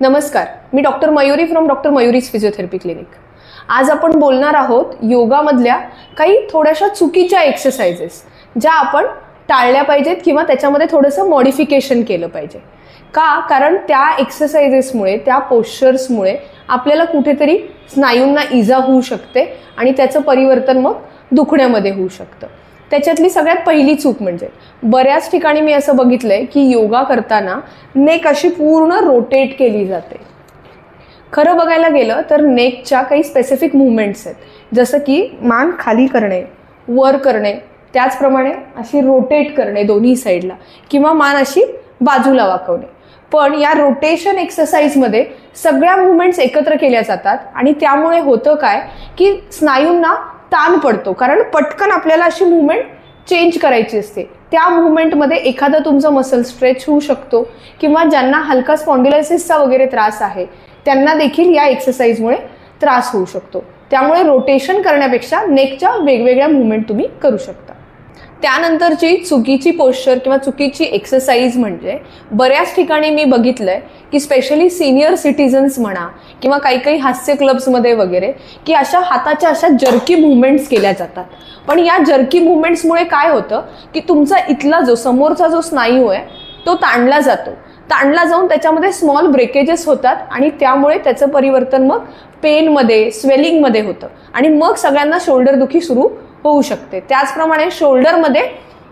नमस्कार, मी doctor Mayuri from doctor Mayuri's physiotherapy clinic. आज आपण बोलणार आहोत योगामधल्या काही थोड्याशा चुकीच्या एक्सरसाइजेस ज्या आपण टाळल्या पाहिजेत किंवा त्याच्यामध्ये थोडंसं मॉडिफिकेशन केलं पाहिजे। कारण त्या एक्सरसाइजेसमुळे, त्या पोश्चर्समुळे आपल्याला कुठेतरी स्नायूंना इजा होऊ शकते आणि त्याचं परिवर्तन मग दुखण्यामध्ये होऊ शकतं। त्याच्यातली सगळ्यात पहिली चूक म्हणजे बऱ्याच ठिकाणी मी असं बघितलंय की योगा करताना नेक अशी पूर्ण रोटेट केली जाते। खरं बघायला गेलं तर नेकच्या काही स्पेसिफिक मूवमेंट्स आहेत, जसं की मान खाली करणे, वर करणे, त्याचप्रमाणे अशी रोटेट करणे दोन्ही साईडला किंवा मान अशी बाजूला वाकवणे। पण या रोटेशन एक्सरसाइजमध्ये सगळ्या मूवमेंट्स एकत्र केल्या जातात आणि त्यामुळे होतं काय की स्नायूंना ताण पडतो, कारण पटकन आपल्याला अशी मूवमेंट चेंज करायची असते। त्या मूवमेंटमध्ये एखादा तुमचा मसल स्ट्रेच होऊ शकतो किंवा ज्यांना हलका स्पॉन्डिलायसिसचा वगैरे त्रास आहे त्यांना देखील या एक्सरसाइजमुळे त्रास होऊ शकतो। त्यामुळे रोटेशन करण्यापेक्षा नेकच्या वेगवेगळ्या मूवमेंट तुम्ही करू शकता। त्यानंतरची चुकीची पोश्चर किंवा चुकीची एक्सरसाइज म्हणजे बऱ्याच ठिकाणी मी बघितलंय की स्पेशली सिनियर सिटीजन्स म्हणा किंवा काही काही हास्य क्लब्समध्ये वगैरे की अशा हाताच्या अशा जर्की मूवमेंट्स केल्या जातात। पण या जर्की मूवमेंट्समुळे काय होतं की तुमचा इथला जो समोरचा जो स्नायू आहे तो ताणला जाऊन त्याच्यामध्ये स्मॉल ब्रेकेजेस होतात आणि त्यामुळे त्याचं परिवर्तन मग पेनमध्ये, स्वेलिंगमध्ये होतं आणि मग सगळ्यांना शोल्डर दुखी सुरू होऊ शकते। त्याचप्रमाणे शोल्डरमध्ये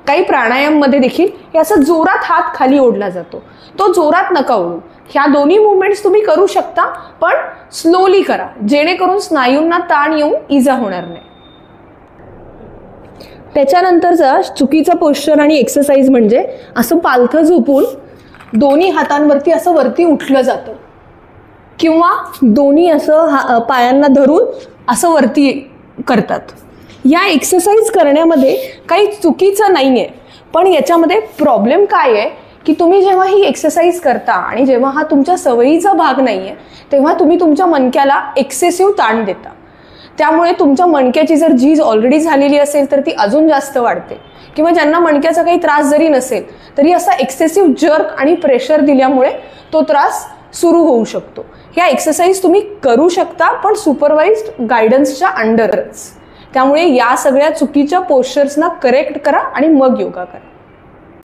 काही प्राणायाममध्ये देखील हे असं जोरात हात खाली ओढला जातो, तो जोरात नका ओढू। ह्या दोन्ही मूवमेंट्स तुम्ही करू शकता, पण स्लोली करा, जेणेकरून स्नायूंना ताण येऊन इजा होणार नाही। त्याच्यानंतरचा चुकीचा पोश्चर आणि एक्सरसाइज म्हणजे असं पालथं झोपून दोन्ही हातांवरती असं वरती उठलं जातं किंवा दोन्ही असं पायांना धरून असं वरती करतात। या एक्सरसाइज करण्यामध्ये काही चुकीचं नाही आहे, पण याच्यामध्ये प्रॉब्लेम काय आहे की तुम्ही जेव्हा ही एक्सरसाइज करता आणि जेव्हा हा तुमच्या सवयीचा भाग नाही आहे तेव्हा तुम्ही तुमच्या मणक्याला एक्सेसिव्ह ताण देता। त्यामुळे तुमच्या मणक्याची जर झीज ऑलरेडी झालेली असेल तर ती अजून जास्त वाढते किंवा ज्यांना मणक्याचा काही त्रास जरी नसेल तरी असा एक्सेसिव्ह जर्क आणि प्रेशर दिल्यामुळे तो त्रास सुरू होऊ शकतो। ह्या एक्सरसाइज तुम्ही करू शकता, पण सुपरवाइज्ड गायडन्सच्या अंडरच। त्यामुळे या सगळ्या चुकीच्या पोश्चर्सना करेक्ट करा आणि मग योगा करा।